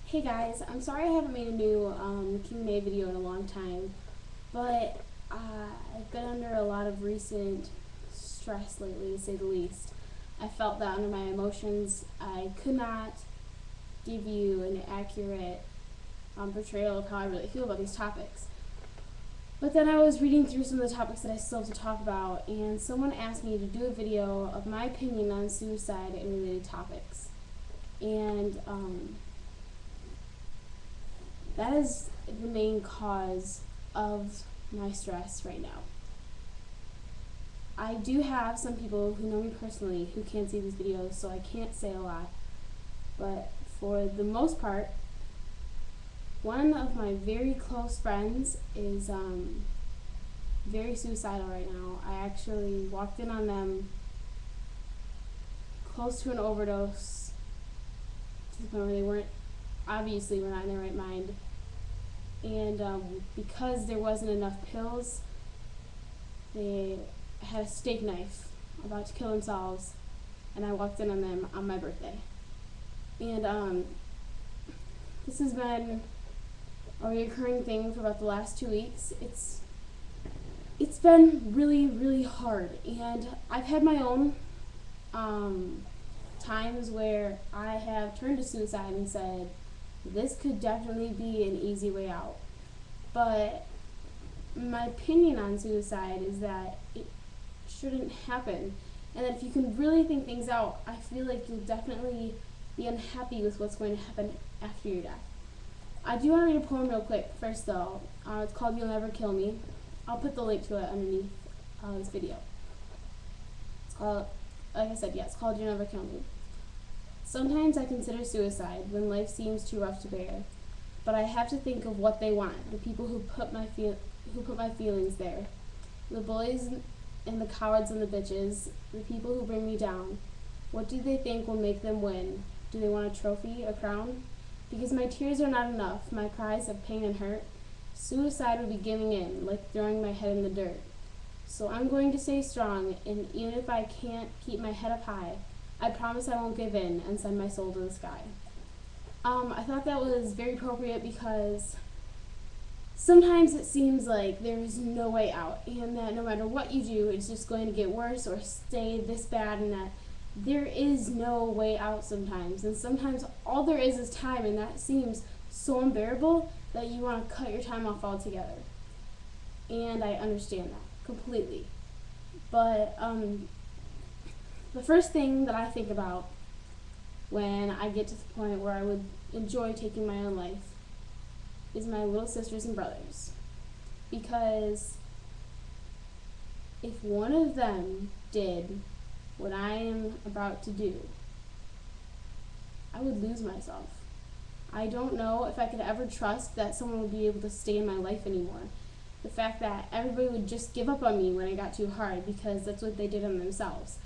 Hey guys, I'm sorry I haven't made a new King May video in a long time, but I've been under a lot of recent stress lately, to say the least. I felt that under my emotions, I could not give you an accurate portrayal of how I really feel about these topics. But then I was reading through some of the topics that I still have to talk about, and someone asked me to do a video of my opinion on suicide and related topics. And that is the main cause of my stress right now. I do have some people who know me personally who can't see these videos, so I can't say a lot. But for the most part, one of my very close friends is very suicidal right now. I actually walked in on them close to an overdose to the point where they weren't in their right mind. And because there wasn't enough pills, they had a steak knife about to kill themselves, and I walked in on them on my birthday. And this has been a recurring thing for about the last 2 weeks. It's been really, really hard, and I've had my own times where I have turned to suicide and said, this could definitely be an easy way out. But my opinion on suicide is that it shouldn't happen, and that if you can really think things out, I feel like you'll definitely be unhappy with what's going to happen after your death. I do want to read a poem real quick first though. It's called You'll Never Kill Me. I'll put the link to it underneath this video. It's called, like I said, it's called You'll Never Kill Me. Sometimes I consider suicide when life seems too rough to bear, but I have to think of what they want, the people who put my feelings there, the bullies and the cowards and the bitches, the people who bring me down. What do they think will make them win? Do they want a trophy, a crown? Because my tears are not enough, my cries of pain and hurt. Suicide would be giving in, like throwing my head in the dirt. So I'm going to stay strong, and even if I can't keep my head up high, I promise I won't give in and send my soul to the sky. I thought that was very appropriate because sometimes it seems like there's no way out, and that no matter what you do, it's just going to get worse or stay this bad, and that there is no way out sometimes. And sometimes all there is time, and that seems so unbearable that you want to cut your time off altogether. And I understand that completely. But the first thing that I think about when I get to the point where I would enjoy taking my own life is my little sisters and brothers. Because if one of them did what I am about to do, I would lose myself. I don't know if I could ever trust that someone would be able to stay in my life anymore. The fact that everybody would just give up on me when it got too hard because that's what they did on themselves.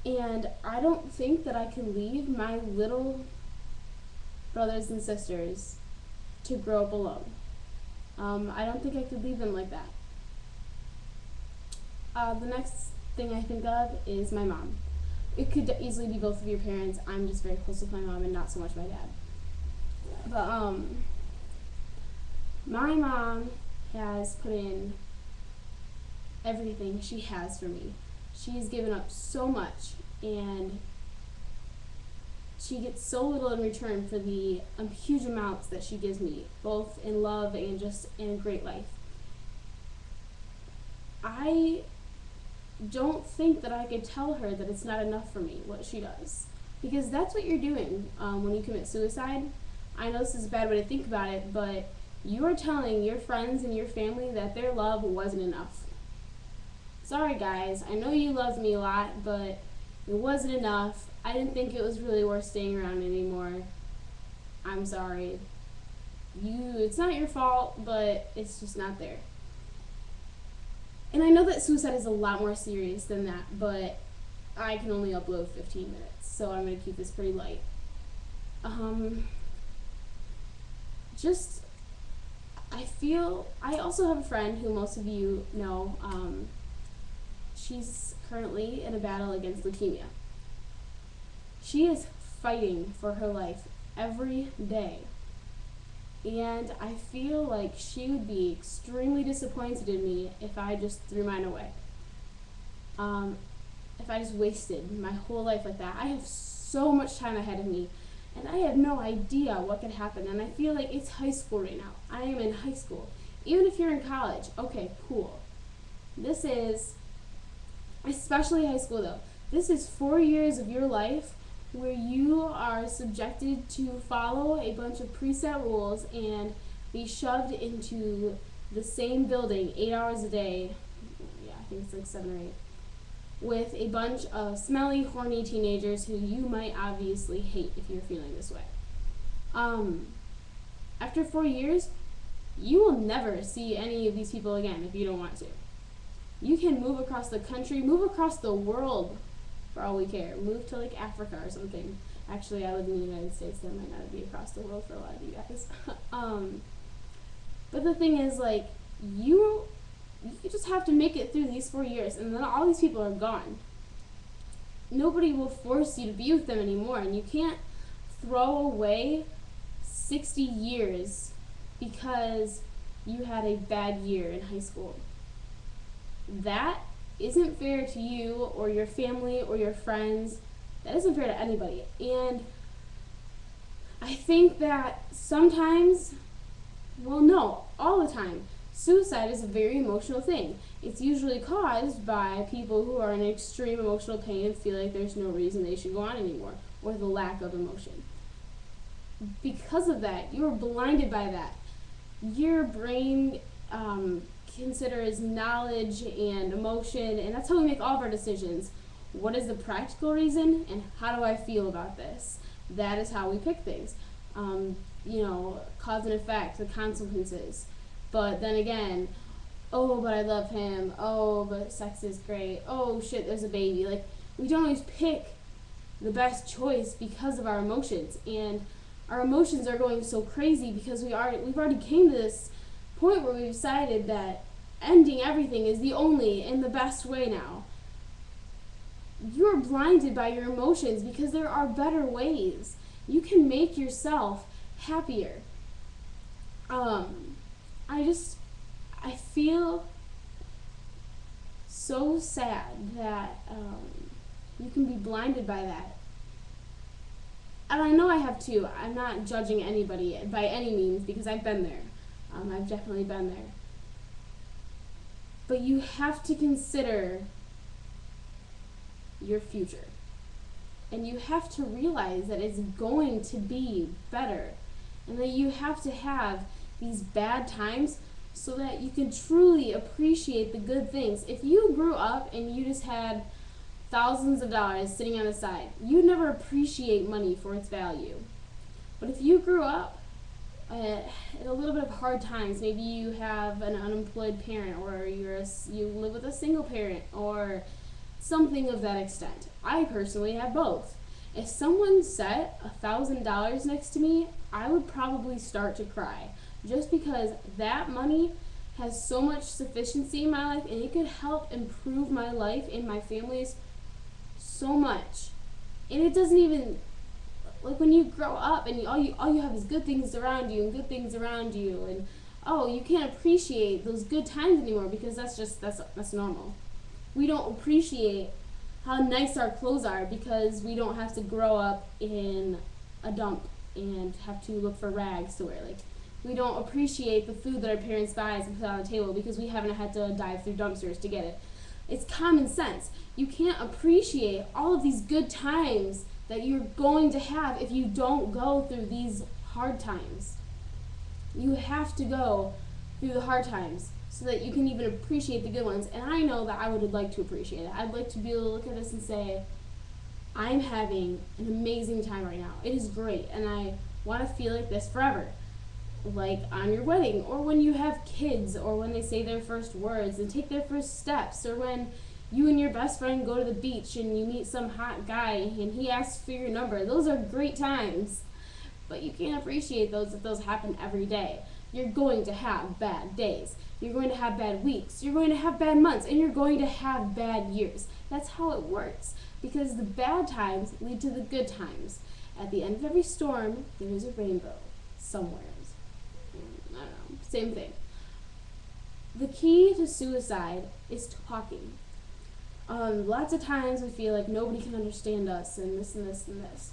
And I don't think that I could leave my little brothers and sisters to grow up alone. I don't think I could leave them like that. The next thing I think of is my mom. It could easily be both of your parents. I'm just very close with my mom and not so much my dad. But my mom has put in everything she has for me. She's given up so much, and she gets so little in return for the huge amounts that she gives me, both in love and just in a great life. I don't think that I could tell her that it's not enough for me, what she does. Because that's what you're doing when you commit suicide. I know this is a bad way to think about it, but you are telling your friends and your family that their love wasn't enough. Sorry guys, I know you loved me a lot, but it wasn't enough. I didn't think it was really worth staying around anymore. I'm sorry. It's not your fault, but it's just not there. And I know that suicide is a lot more serious than that, but I can only upload 15 minutes, so I'm going to keep this pretty light. I also have a friend who most of you know. She's currently in a battle against leukemia. She is fighting for her life every day. And I feel like she would be extremely disappointed in me if I just threw mine away. If I just wasted my whole life like that. I have so much time ahead of me, and I have no idea what could happen. And I feel like it's high school right now. I am in high school. Even if you're in college, okay, cool. This is, especially high school though, this is 4 years of your life where you are subjected to follow a bunch of preset rules and be shoved into the same building 8 hours a day. Yeah, I think it's like 7 or 8. With a bunch of smelly, horny teenagers who you might obviously hate if you're feeling this way. After 4 years, you will never see any of these people again if you don't want to. You can move across the country, move across the world for all we care. Move to like Africa or something. Actually, I live in the United States, so I might not be across the world for a lot of you guys. But the thing is, like, you just have to make it through these 4 years, and then all these people are gone. Nobody will force you to be with them anymore, and you can't throw away 60 years because you had a bad year in high school. That isn't fair to you or your family or your friends. That isn't fair to anybody. And I think that sometimes, well, no, all the time, suicide is a very emotional thing. It's usually caused by people who are in extreme emotional pain and feel like there's no reason they should go on anymore, or the lack of emotion. Because of that, you're blinded by that. Your brain considers knowledge and emotion, and that's how we make all of our decisions. What is the practical reason, and how do I feel about this? That is how we pick things. Cause and effect, the consequences. But then again, oh, but I love him. Oh, but sex is great. Oh, shit, there's a baby. Like, we don't always pick the best choice because of our emotions. And our emotions are going so crazy because we've already came to this point where we've decided that ending everything is the only and the best way now. You're blinded by your emotions because there are better ways. You can make yourself happier. I feel so sad that you can be blinded by that. And I know I have too. I'm not judging anybody by any means because I've been there. I've definitely been there. But you have to consider your future. And you have to realize that it's going to be better. And that you have to have these bad times so that you can truly appreciate the good things. If you grew up and you just had thousands of dollars sitting on the side, you'd never appreciate money for its value. But if you grew up in a little bit of hard times, maybe you have an unemployed parent, or you live with a single parent, or something of that extent. I personally have both. If someone set $1,000 next to me, I would probably start to cry, just because that money has so much sufficiency in my life, and it could help improve my life and my family's so much. And it doesn't even, like, when you grow up and all you have is good things around you and good things around you, and you can't appreciate those good times anymore because that's normal. We don't appreciate how nice our clothes are because we don't have to grow up in a dump and have to look for rags to wear. Like, we don't appreciate the food that our parents buy and put on the table because we haven't had to dive through dumpsters to get it. It's common sense. You can't appreciate all of these good times that you're going to have if you don't go through these hard times. You have to go through the hard times so that you can even appreciate the good ones. And I know that I would like to appreciate it. I'd like to be able to look at this and say, I'm having an amazing time right now. It is great, and I want to feel like this forever. Like on your wedding, or when you have kids, or when they say their first words and take their first steps, or when you and your best friend go to the beach and you meet some hot guy and he asks for your number. Those are great times. But you can't appreciate those if those happen every day. You're going to have bad days. You're going to have bad weeks. You're going to have bad months. And you're going to have bad years. That's how it works. Because the bad times lead to the good times. At the end of every storm, there is a rainbow somewhere. I don't know, same thing. The key to suicide is talking. Lots of times we feel like nobody can understand us and this and this and this.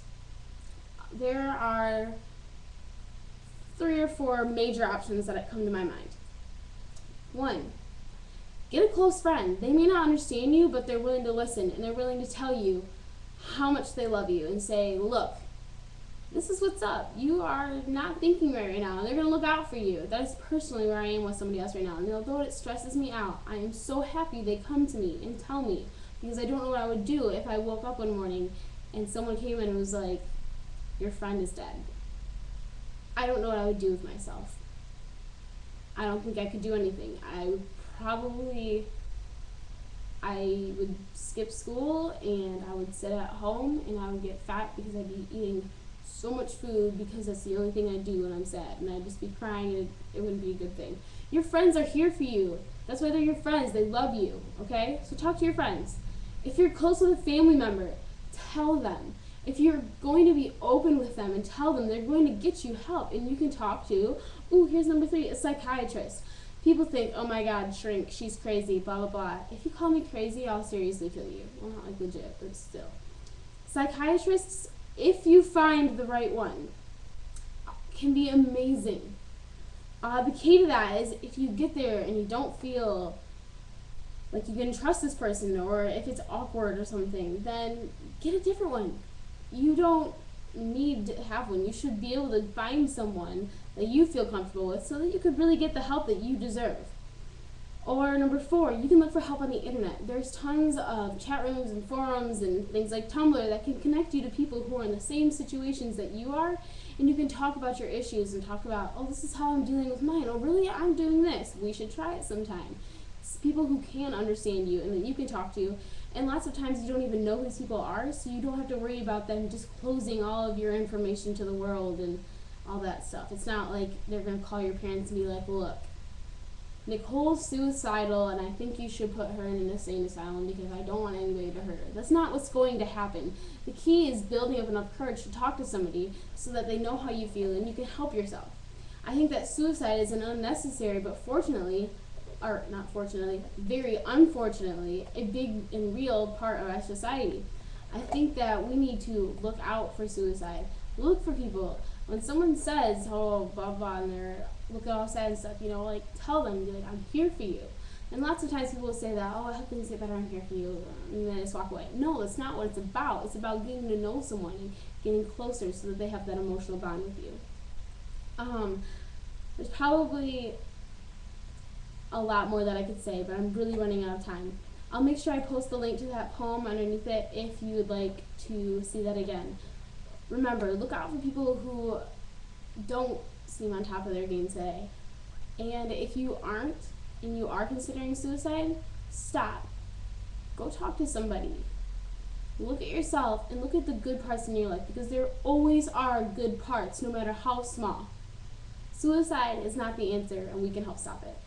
There are 3 or 4 major options that come to my mind. 1, get a close friend. They may not understand you, but they're willing to listen and they're willing to tell you how much they love you and say, look, this is what's up. You are not thinking right now. And they're going to look out for you. That is personally where I am with somebody else right now. And although it stresses me out, I am so happy they come to me and tell me, because I don't know what I would do if I woke up one morning and someone came in and was like, your friend is dead. I don't know what I would do with myself. I don't think I could do anything. I would skip school and I would sit at home and I would get fat because I'd be eating so much food because that's the only thing I do when I'm sad, and I'd just be crying and it wouldn't be a good thing. Your friends are here for you. That's why they're your friends. They love you, okay? So talk to your friends. If you're close with a family member, tell them. If you're going to be open with them and tell them, they're going to get you help, and you can talk to, here's number 3, a psychiatrist. People think, oh my God, shrink, she's crazy, blah, blah, blah. If you call me crazy, I'll seriously kill you. Well, not like legit, but still. Psychiatrists, if you find the right one, can be amazing. The key to that is if you get there and you don't feel like you can trust this person, or if it's awkward or something, then get a different one. You don't need to have one. You should be able to find someone that you feel comfortable with so that you could really get the help that you deserve. Or number 4, you can look for help on the internet. There's tons of chat rooms and forums and things like Tumblr that can connect you to people who are in the same situations that you are, and you can talk about your issues and talk about, this is how I'm dealing with mine. Oh, really? I'm doing this. We should try it sometime. It's people who can understand you and that you can talk to, and lots of times you don't even know who these people are, so you don't have to worry about them disclosing all of your information to the world and all that stuff. It's not like they're going to call your parents and be like, look, Nicole's suicidal and I think you should put her in an insane asylum because I don't want anybody to hurt her. That's not what's going to happen. The key is building up enough courage to talk to somebody so that they know how you feel and you can help yourself. I think that suicide is an unnecessary, but very unfortunately, a big and real part of our society. I think that we need to look out for suicide. Look for people. When someone says, blah, blah, and they're looking all sad and stuff, tell them, be like, I'm here for you. And lots of times people will say that, I hope things get better, I'm here for you, and then just walk away. No, that's not what it's about. It's about getting to know someone and getting closer so that they have that emotional bond with you. There's probably a lot more that I could say, but I'm really running out of time. I'll make sure I post the link to that poem underneath it if you would like to see that again. Remember, look out for people who don't seem on top of their game today. And if you aren't, and you are considering suicide, stop. Go talk to somebody. Look at yourself and look at the good parts in your life, because there always are good parts, no matter how small. Suicide is not the answer, and we can help stop it.